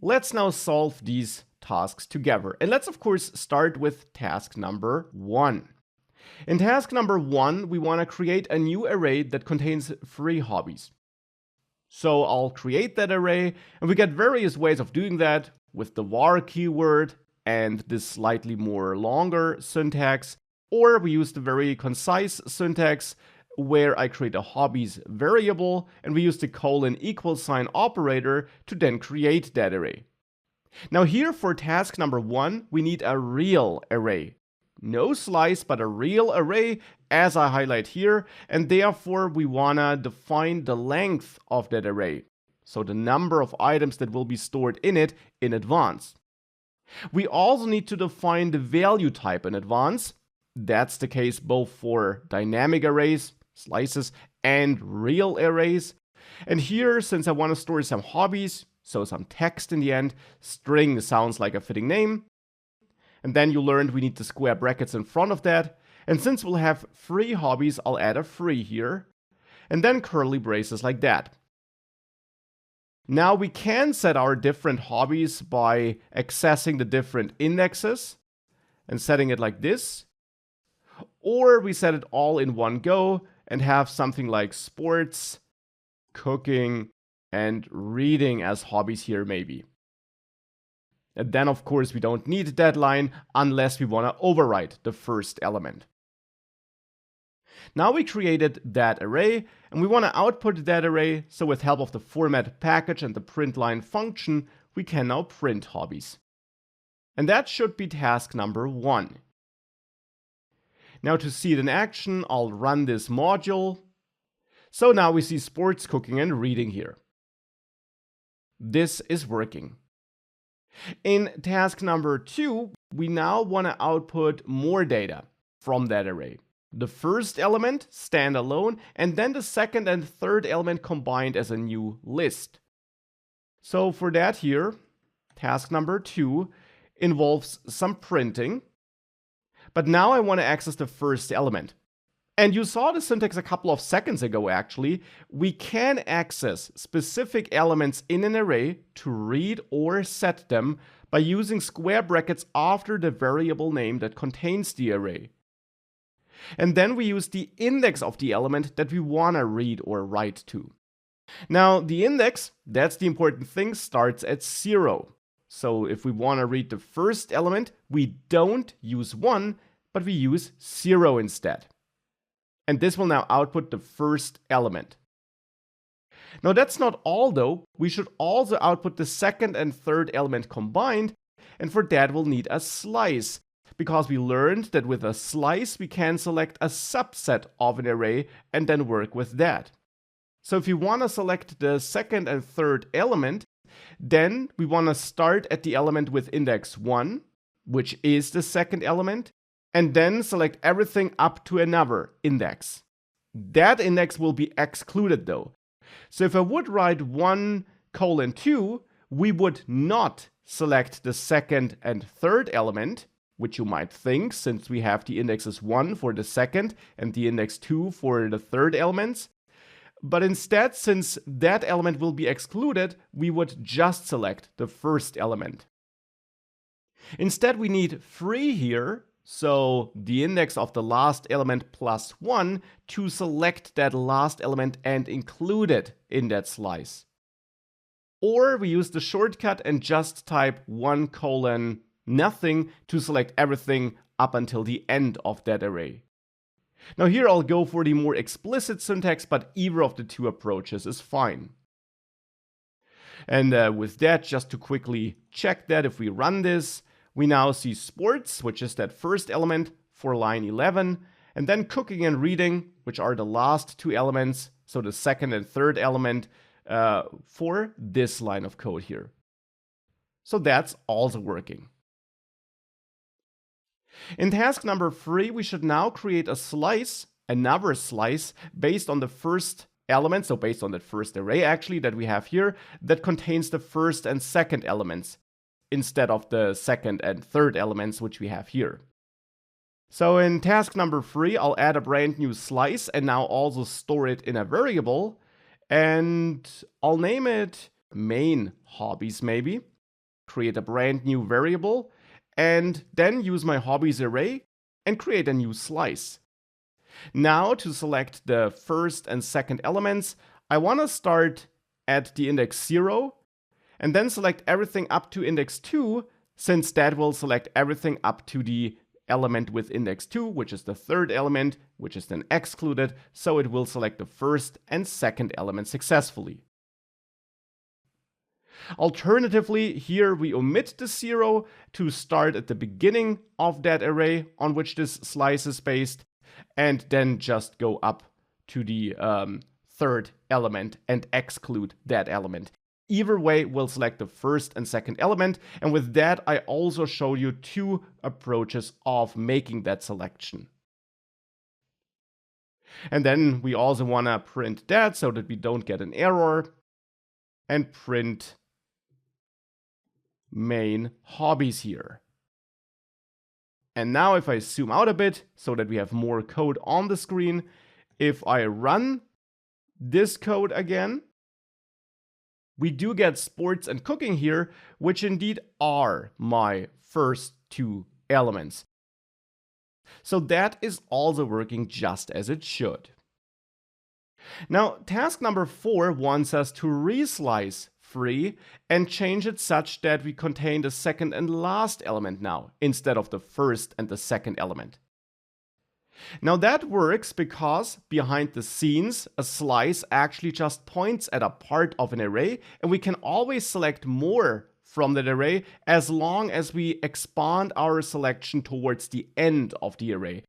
Let's now solve these tasks together. And let's of course start with task number 1. In task number 1, we want to create a new array that contains 3 hobbies. So I'll create that array, and we get various ways of doing that with the var keyword and this slightly more longer syntax, or we use the very concise syntax where I create a hobbies variable and we use the := operator to then create that array. Now here for task number 1, we need a real array. No slice, but a real array as I highlight here, and therefore we wanna define the length of that array. So the number of items that will be stored in it in advance. We also need to define the value type in advance. That's the case both for dynamic arrays, slices, and real arrays. And here, since I want to store some hobbies, so some text in the end, string sounds like a fitting name. And then you learned we need the square brackets in front of that. And since we'll have 3 hobbies, I'll add a 3 here. And then curly braces like that. Now we can set our different hobbies by accessing the different indexes and setting it like this. Or we set it all in one go and have something like sports, cooking, and reading as hobbies here maybe. And then of course we don't need a deadline unless we want to overwrite the first element. Now we created that array and we want to output that array, so with help of the format package and the println function, we can now print hobbies. And that should be task number 1. Now to see it in action, I'll run this module. So now we see sports, cooking, and reading here. This is working. In task number 2, we now want to output more data from that array. The first element standalone, and then the second and third element combined as a new list. So for that here, task number 2 involves some printing. But now I want to access the first element. And you saw the syntax a couple of seconds ago actually. We can access specific elements in an array to read or set them by using square brackets after the variable name that contains the array. And then we use the index of the element that we want to read or write to. Now the index, that's the important thing, starts at 0. So if we want to read the first element, we don't use 1, but we use 0 instead. And this will now output the first element. Now that's not all though. We should also output the second and third element combined, and for that we'll need a slice, because we learned that with a slice we can select a subset of an array and then work with that. So if you want to select the second and third element, then we want to start at the element with index 1, which is the second element, and then select everything up to another index. That index will be excluded though. So if I would write 1:2, we would not select the second and third element, which you might think, since we have the indexes 1 for the second and the index 2 for the third elements. But instead, since that element will be excluded, we would just select the first element. Instead, we need 3 here, so the index of the last element plus 1 to select that last element and include it in that slice. Or we use the shortcut and just type 1:nothing to select everything up until the end of that array. Now here I'll go for the more explicit syntax, but either of the two approaches is fine. And with that, just to quickly check that, if we run this, we now see sports, which is that first element for line 11, and then cooking and reading, which are the last 2 elements, so the second and third element for this line of code here. So that's also working. In task number 3, we should now create a slice, another slice, based on the first element, so based on that first array actually that we have here, that contains the first and second elements, instead of the second and third elements which we have here. So in task number 3, I'll add a brand new slice and now also store it in a variable, and I'll name it main hobbies maybe. create a brand new variable, and then use my hobbies array and create a new slice. Now to select the first and second elements, I want to start at the index 0 and then select everything up to index 2, since that will select everything up to the element with index 2, which is the third element, which is then excluded, so it will select the first and second element successfully. Alternatively, here we omit the 0 to start at the beginning of that array on which this slice is based, and then just go up to the third element and exclude that element. Either way, we'll select the first and second element, and with that I also show you two approaches of making that selection. And then we also want to print that so that we don't get an error, and print main hobbies here. And now if I zoom out a bit so that we have more code on the screen, if I run this code again, we do get sports and cooking here, which indeed are my first two elements. So that is also working just as it should. Now, task number 4 wants us to reslice free and change it such that we contain the second and last element now, instead of the first and the second element. Now that works because behind the scenes, a slice actually just points at a part of an array, and we can always select more from that array as long as we expand our selection towards the end of the array.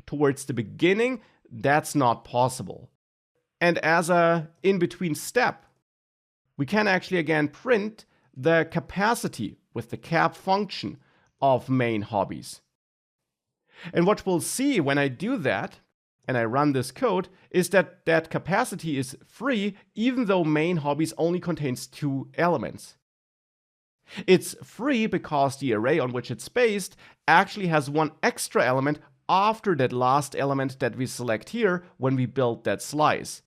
Towards the beginning, that's not possible. And as a in-between step, we can actually again print the capacity with the cap function of main hobbies. And what we'll see when I do that, and I run this code, is that that capacity is free even though main hobbies only contains 2 elements. It's free because the array on which it's based actually has 1 extra element after that last element that we select here when we build that slice.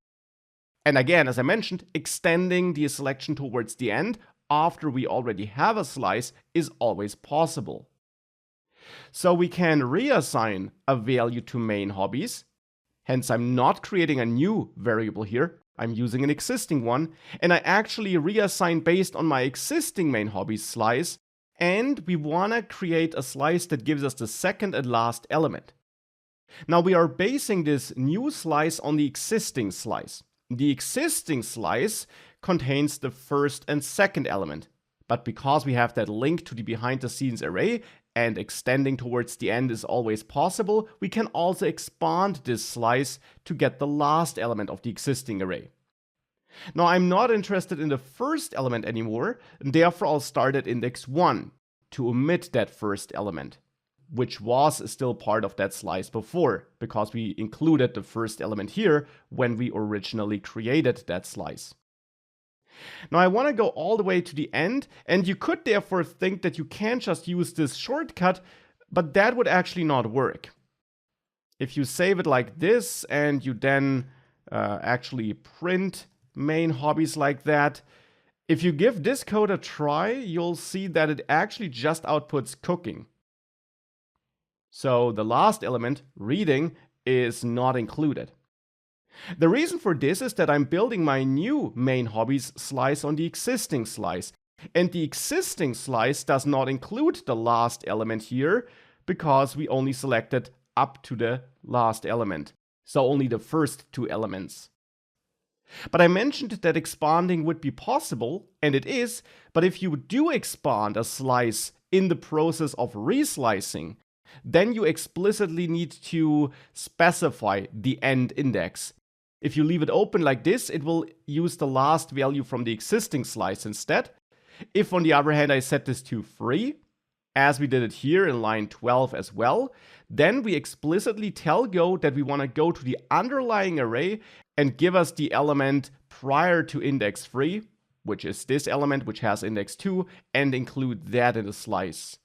And again, as I mentioned, extending the selection towards the end after we already have a slice is always possible. So we can reassign a value to main hobbies. Hence, I'm not creating a new variable here. I'm using an existing one, and I actually reassign based on my existing main hobbies slice, and we want to create a slice that gives us the second and last element. Now we are basing this new slice on the existing slice. The existing slice contains the first and second element, but because we have that link to the behind the scenes array and extending towards the end is always possible, we can also expand this slice to get the last element of the existing array. Now I'm not interested in the first element anymore, and therefore I'll start at index 1 to omit that first element, which was still part of that slice before, because we included the first element here when we originally created that slice. Now I want to go all the way to the end, and you could therefore think that you can just use this shortcut, but that would actually not work. If you save it like this and you then actually print main hobbies like that, if you give this code a try, you'll see that it actually just outputs cooking. So the last element, reading, is not included. The reason for this is that I'm building my new main hobbies slice on the existing slice, and the existing slice does not include the last element here because we only selected up to the last element, so only the first 2 elements. But I mentioned that expanding would be possible, and it is, but if you do expand a slice in the process of reslicing, then you explicitly need to specify the end index. If you leave it open like this, it will use the last value from the existing slice instead. If on the other hand I set this to free, as we did it here in line 12 as well, then we explicitly tell Go that we want to go to the underlying array and give us the element prior to index 3, which is this element which has index 2, and include that in the slice.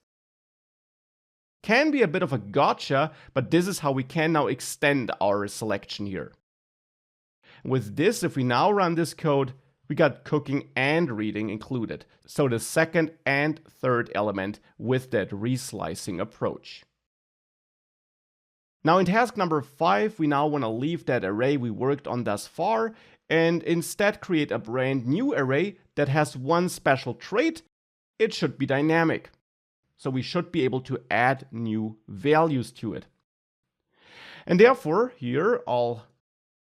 Can be a bit of a gotcha, but this is how we can now extend our selection here. With this, if we now run this code, we got cooking and reading included. So the second and third element with that reslicing approach. Now in task number 5, we now want to leave that array we worked on thus far and instead create a brand new array that has one special trait. It should be dynamic. So we should be able to add new values to it. And therefore, here I'll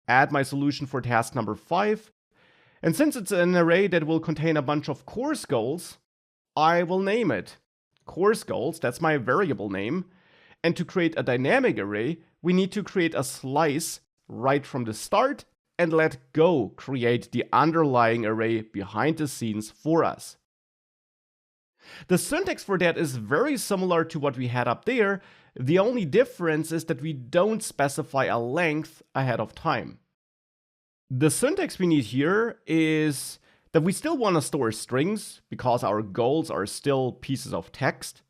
add my solution for task number 5. And since it's an array that will contain a bunch of course goals, I will name it course goals. That's my variable name. And to create a dynamic array, we need to create a slice right from the start and let Go create the underlying array behind the scenes for us. The syntax for that is very similar to what we had up there. The only difference is that we don't specify a length ahead of time. The syntax we need here is that we still want to store strings because our goals are still pieces of text.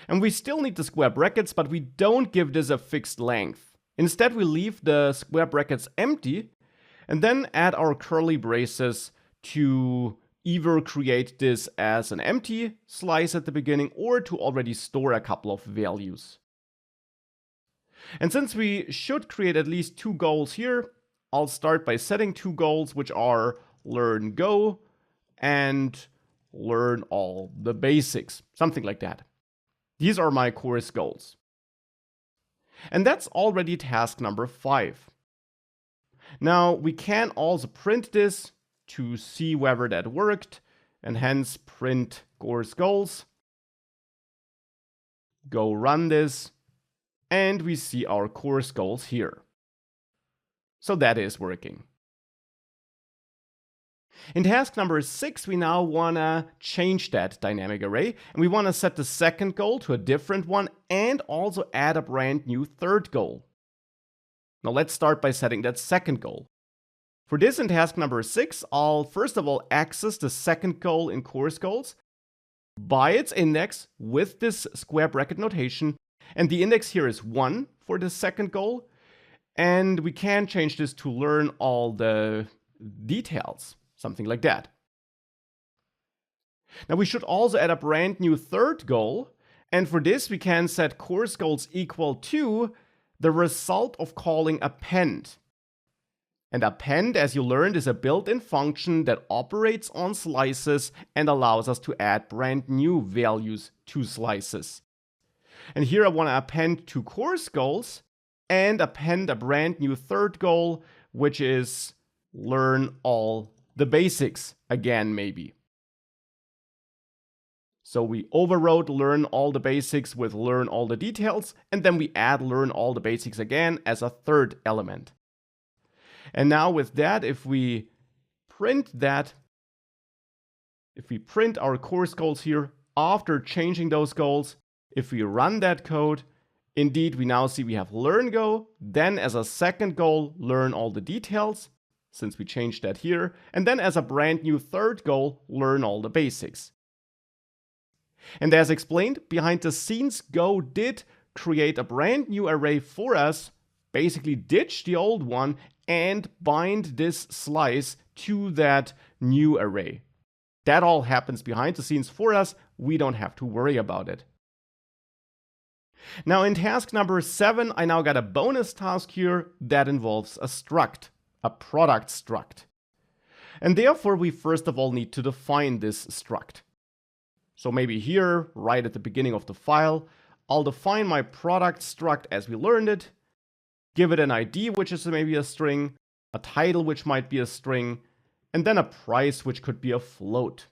And we still need the square brackets, but we don't give this a fixed length. Instead, we leave the square brackets empty and then add our curly braces to either create this as an empty slice at the beginning or to already store a couple of values. And since we should create at least 2 goals here, I'll start by setting 2 goals, which are learn Go and learn all the basics, something like that. These are my course goals. And that's already task number 5. Now we can also print this to see whether that worked, and hence print course goals. Go run this, and we see our course goals here. So that is working. In task number 6, we now want to change that dynamic array, and we want to set the second goal to a different one and also add a brand new third goal. Now let's start by setting that second goal. For this in task number 6, I'll first of all access the second goal in course goals by its index with this square bracket notation, and the index here is 1 for the second goal, and we can change this to learn all the details. Something like that. Now we should also add a brand new third goal, and for this we can set course goals equal to the result of calling append. And append, as you learned, is a built-in function that operates on slices and allows us to add brand new values to slices. And here I want to append 2 course goals and append a brand new third goal, which is learn all the basics again, maybe. So we overrode learn all the basics with learn all the details, and then we add learn all the basics again as a third element. And now with that, if we print our course goals here after changing those goals, if we run that code, indeed we now see we have learn Go, then as a second goal, learn all the details, since we changed that here, and then as a brand new third goal, learn all the basics. And as explained, behind the scenes, Go did create a brand new array for us, basically ditch the old one, and bind this slice to that new array. That all happens behind the scenes for us. We don't have to worry about it. Now in task number 7, I now got a bonus task here that involves a struct. A product struct. And therefore we first of all need to define this struct. So maybe here, right at the beginning of the file, I'll define my product struct as we learned it, give it an ID, which is maybe a string, a title, which might be a string, and then a price, which could be a float.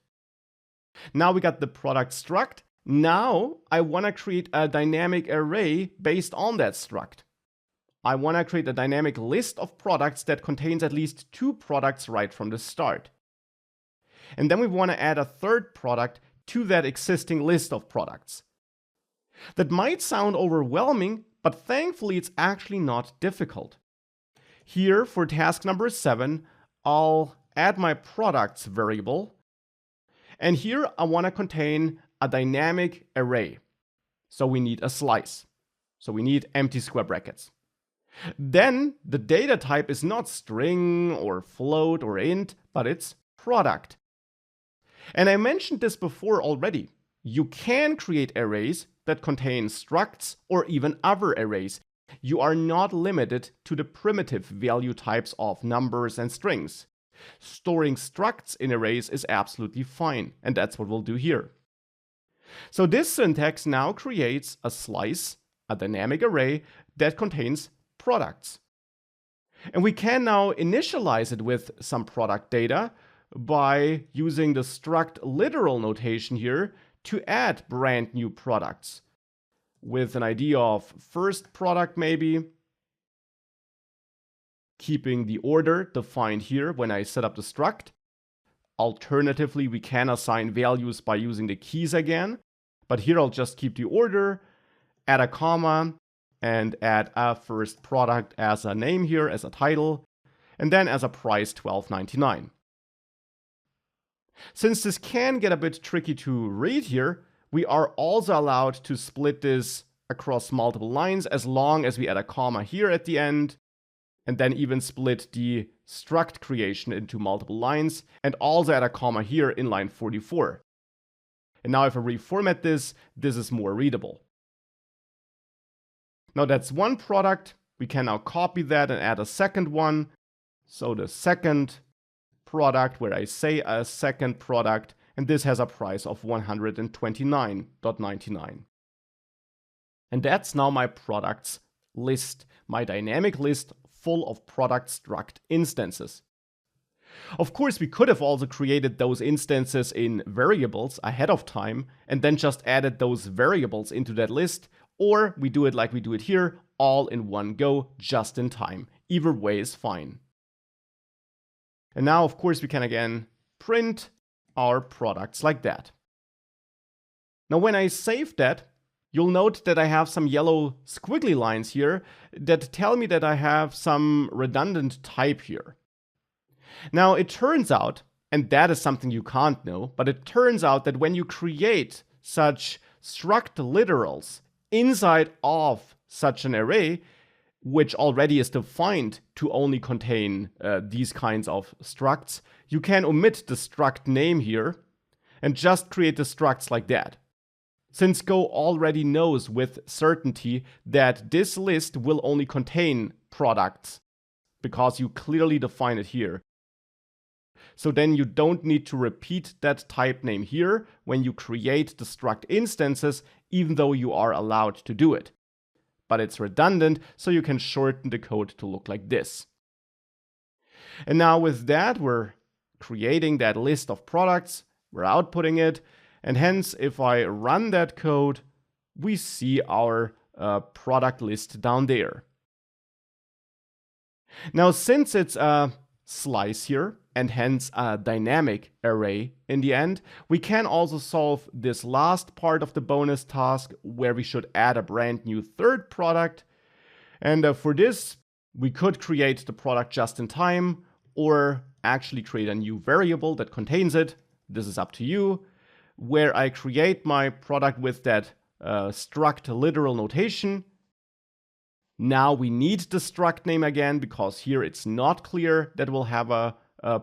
Now we got the product struct. Now I want to create a dynamic array based on that struct. I want to create a dynamic list of products that contains at least 2 products right from the start. And then we want to add a third product to that existing list of products. That might sound overwhelming, but thankfully it's actually not difficult. Here for task number 7, I'll add my products variable. And here I want to contain a dynamic array. So we need a slice. So we need empty square brackets. Then the data type is not string or float or int, but it's product. And I mentioned this before already. You can create arrays that contain structs or even other arrays. You are not limited to the primitive value types of numbers and strings. Storing structs in arrays is absolutely fine, and that's what we'll do here. So this syntax now creates a slice, a dynamic array that contains products. And we can now initialize it with some product data by using the struct literal notation here to add brand new products with an idea of first product maybe, keeping the order defined here when I set up the struct. Alternatively, we can assign values by using the keys again, but here I'll just keep the order, add a comma, and add a first product as a name here, as a title, and then as a price $12.99. Since this can get a bit tricky to read here, we are also allowed to split this across multiple lines as long as we add a comma here at the end, and then even split the struct creation into multiple lines, and also add a comma here in line 44. And now if I reformat this, this is more readable. Now that's one product. We can now copy that and add a second one. So the second product, where I say a second product, and this has a price of $129.99. And that's now my products list, my dynamic list full of product struct instances. Of course, we could have also created those instances in variables ahead of time and then just added those variables into that list, or we do it like we do it here, all in one go, just in time. Either way is fine. And now, of course, we can again print our products like that. Now, when I save that, you'll note that I have some yellow squiggly lines here that tell me that I have some redundant type here. Now, it turns out, and that is something you can't know, but it turns out that when you create such struct literals inside of such an array, which already is defined to only contain these kinds of structs, you can omit the struct name here and just create the structs like that. Since Go already knows with certainty that this list will only contain products, because you clearly define it here. So then you don't need to repeat that type name here when you create the struct instances, even though you are allowed to do it. But it's redundant, so you can shorten the code to look like this. And now with that, we're creating that list of products, we're outputting it, and hence if I run that code, we see our product list down there. Now, since it's a slice here, and hence a dynamic array in the end, we can also solve this last part of the bonus task where we should add a brand new third product. And for this, we could create the product just in time or actually create a new variable that contains it. This is up to you, where I create my product with that struct literal notation. Now we need the struct name again, because here it's not clear that we'll have a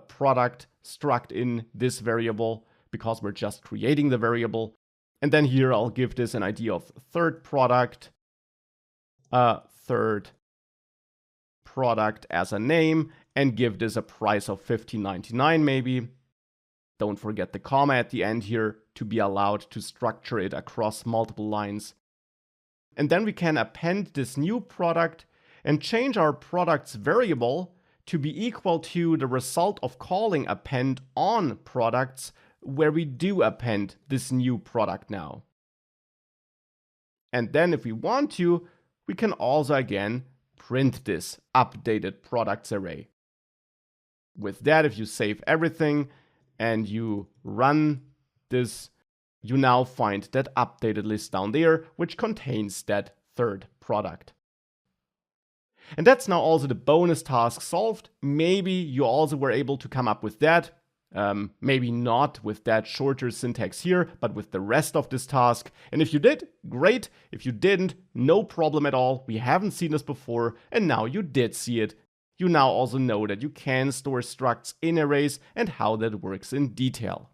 product struct in this variable, because we're just creating the variable. And then here I'll give this an ID of third product as a name, and give this a price of $15.99 maybe. Don't forget the comma at the end here to be allowed to structure it across multiple lines. And then we can append this new product and change our product's variable to be equal to the result of calling append on products, where we do append this new product now. And then if we want to, we can also again print this updated products array. With that, if you save everything and you run this, you now find that updated list down there, which contains that third product. And that's now also the bonus task solved. Maybe you also were able to come up with that. Maybe not with that shorter syntax here, but with the rest of this task. And if you did, great. If you didn't, no problem at all. We haven't seen this before, and now you did see it. you now also know that you can store structs in arrays and how that works in detail.